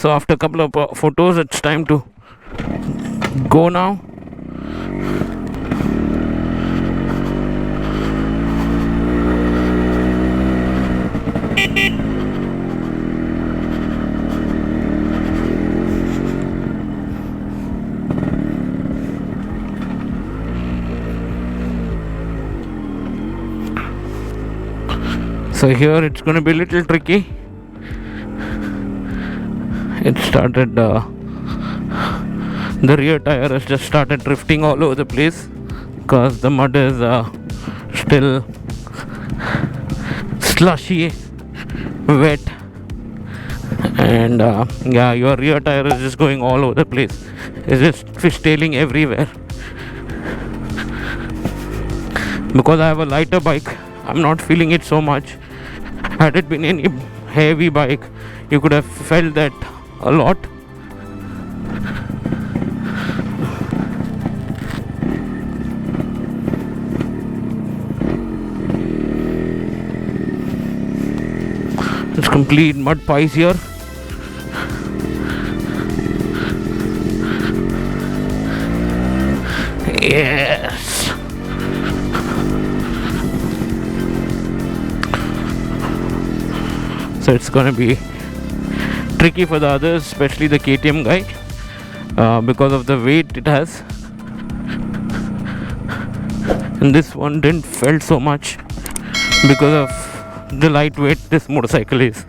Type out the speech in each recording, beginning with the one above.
So after a couple of photos, it's time to go now. So here it's going to be a little tricky. It started, the rear tire has just started drifting all over the place because the mud is still slushy, wet, and yeah, your rear tire is just going all over the place. It's just fishtailing everywhere. Because I have a lighter bike, I'm not feeling it so much. Had it been any heavy bike, you could have felt that a lot. It's complete mud pies here. Yes. So it's gonna be tricky for the others, especially the KTM guy, because of the weight it has. And this one didn't felt so much because of the lightweight this motorcycle is.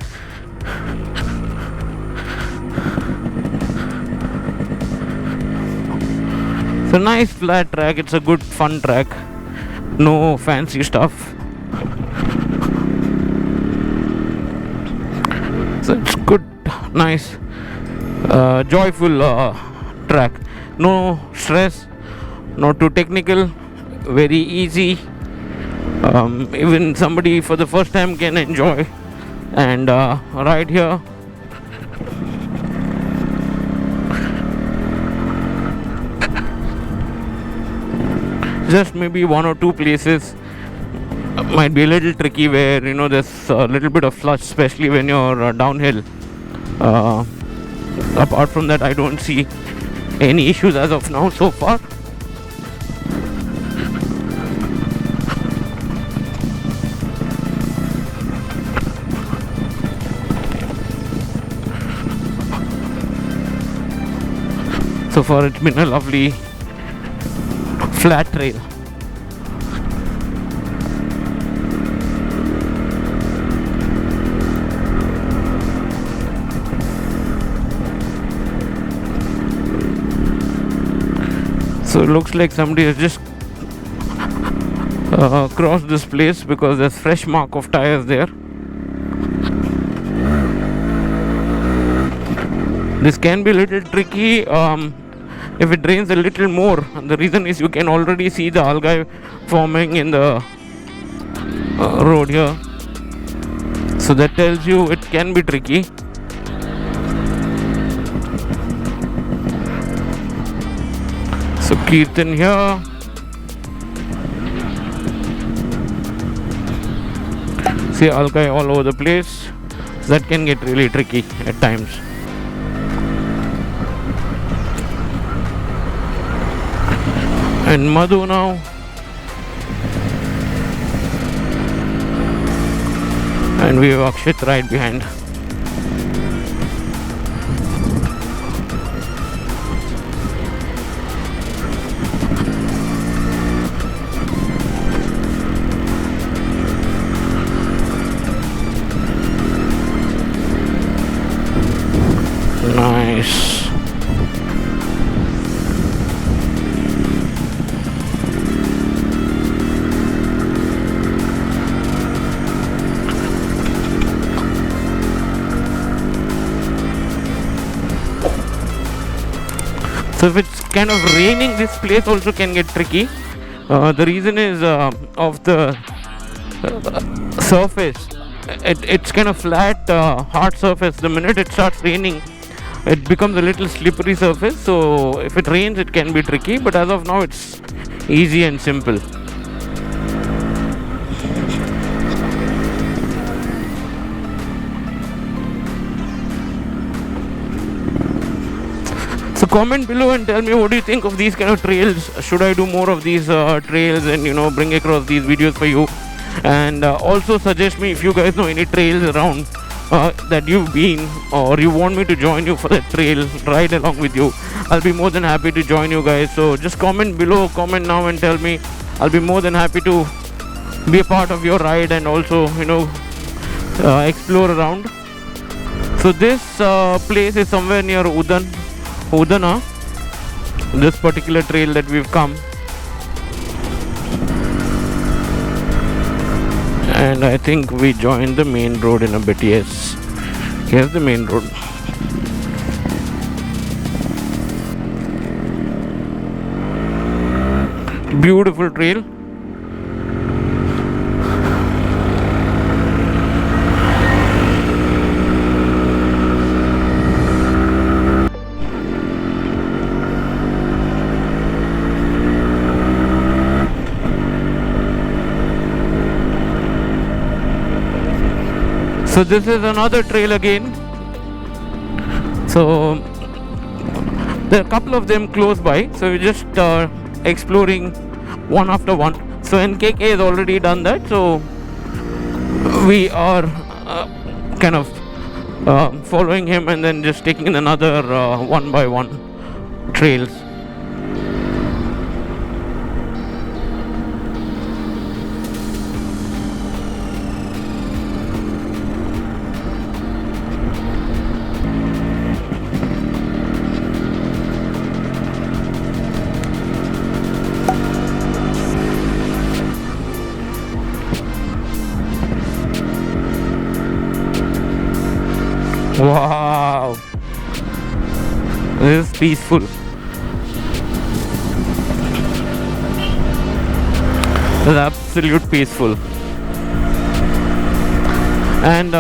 It's a nice flat track. It's a good fun track. No fancy stuff. So it's good, nice, joyful track. No stress, not too technical, very easy. Even somebody for the first time can enjoy and ride here. Just maybe one or two places might be a little tricky where there's a little bit of slush, especially when you're downhill. Apart from that, I don't see any issues as of now so far. So far it's been a lovely flat trail. So it looks like somebody has just crossed this place because there's fresh mark of tires there. This can be a little tricky if it rains a little more. And the reason is you can already see the algae forming in the road here. So that tells you it can be tricky. So Kirtan here. See algae all over the place. So that can get really tricky at times. And Madhu now. And we have Akshit right behind. Nice. So if it's kind of raining, this place also can get tricky. The reason is of the surface. It's kind of flat, hard surface. The minute it starts raining, it becomes a little slippery surface. So if it rains, it can be tricky. But as of now, it's easy and simple. So comment below and tell me what do you think of these kind of trails. Should I do more of these trails and bring across these videos for you? And also suggest me if you guys know any trails around that you've been, or you want me to join you for that trail, ride along with you. I'll be more than happy to join you guys. So just comment below, comment now and tell me. I'll be more than happy to be a part of your ride and also explore around. So this place is somewhere near Udane, this particular trail that we've come. And I think we joined the main road in a bit. Yes, here's the main road. Beautiful trail. So this is another trail again. So there are a couple of them close by. So we're just exploring one after one. So NKK has already done that. So we are kind of following him and then just taking another one by one trails. Wow, this is peaceful. It's absolute peaceful. And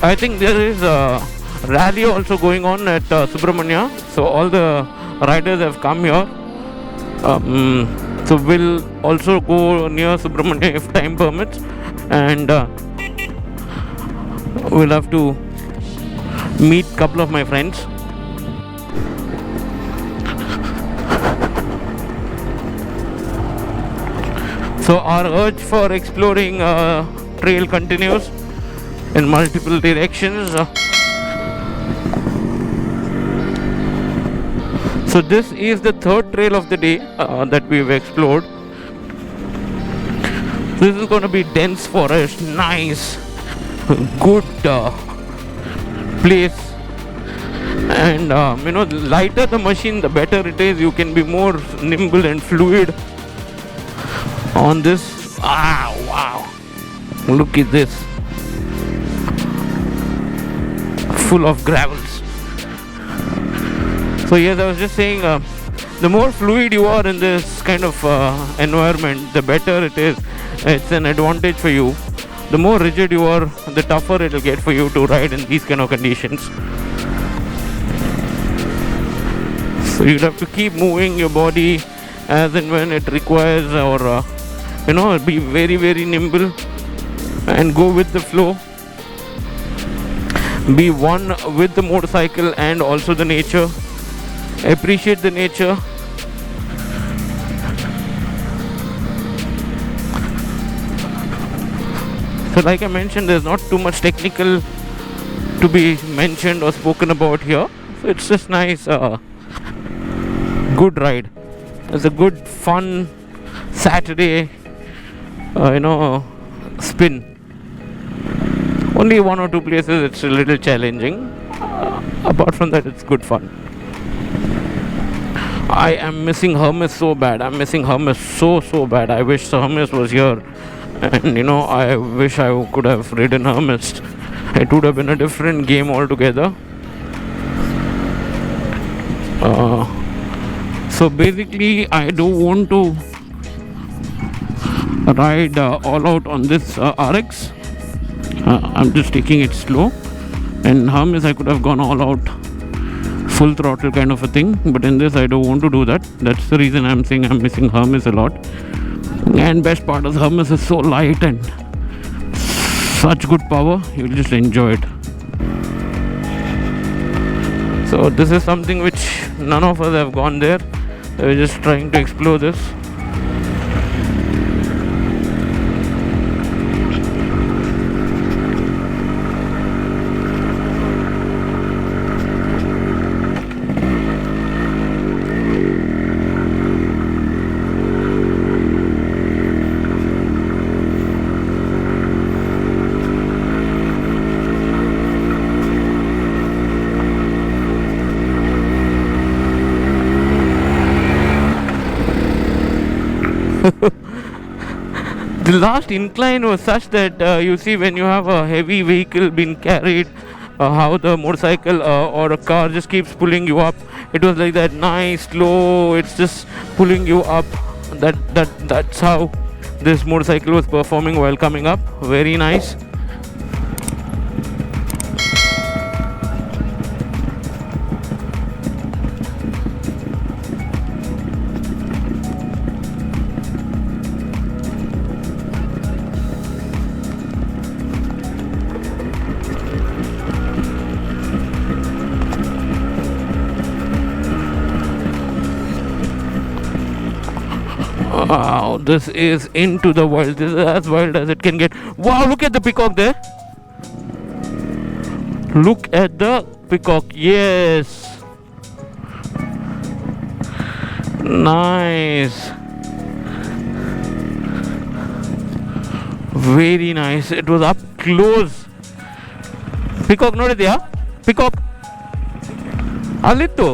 I think there is a rally also going on at Subramania. So all the riders have come here. So we'll also go near Subramania if time permits, and we'll have to meet a couple of my friends. So our urge for exploring trail continues in multiple directions. So this is the third trail of the day that we've explored. This is going to be dense forest, nice, good place, and the lighter the machine, the better it is. You can be more nimble and fluid on this. Wow, look at this, full of gravels. So yes, I was just saying, the more fluid you are in this kind of environment, the better it is. It's an advantage for you. The more rigid you are, the tougher it will get for you to ride in these kind of conditions. So you have to keep moving your body as and when it requires, or be very, very nimble and go with the flow. Be one with the motorcycle and also the nature. Appreciate the nature. So like I mentioned, there's not too much technical to be mentioned or spoken about here. So it's just nice, good ride. It's a good fun Saturday spin. Only one or two places it's a little challenging. Apart from that, it's good fun. I am missing Hermes so bad. I'm missing Hermes so bad. I wish Hermes was here. And I wish I could have ridden Hermes. It would have been a different game altogether. So basically, I don't want to ride all out on this RX. I'm just taking it slow. And Hermes, I could have gone all out, full throttle kind of a thing. But in this, I don't want to do that. That's the reason I'm saying I'm missing Hermes a lot. And best part is Hermes is so light and such good power, you'll just enjoy it. So this is something which none of us have gone there. We're just trying to explore this. The last incline was such that you see when you have a heavy vehicle being carried, how the motorcycle or a car just keeps pulling you up. It was like that, nice, slow. It's just pulling you up. That's how this motorcycle was performing while coming up. Very nice. Wow, this is into the wild. This is as wild as it can get. Wow, look at the peacock there. Look at the peacock. Yes. Nice. Very nice. It was up close. Peacock ನೋಡಿದ್ಯಾ? Peacock. ಅಲ್ಲಿತ್ತು.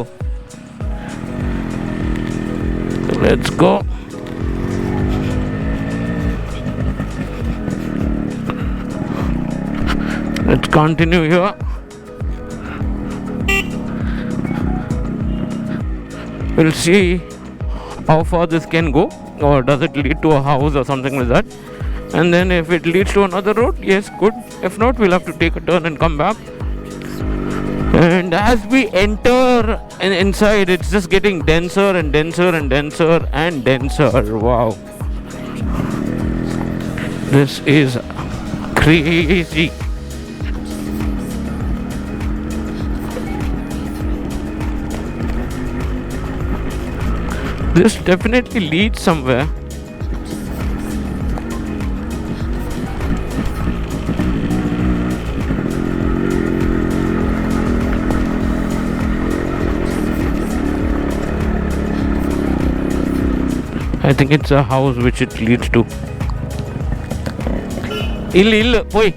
Let's go. Let's continue here. We'll see how far this can go, or does it lead to a house or something like that. And then if it leads to another road, yes, good. If not, we'll have to take a turn and come back. And as we enter inside, it's just getting denser and denser and denser and denser. Wow, this is crazy. This definitely leads somewhere. I think it's a house which it leads to. Ill, poi.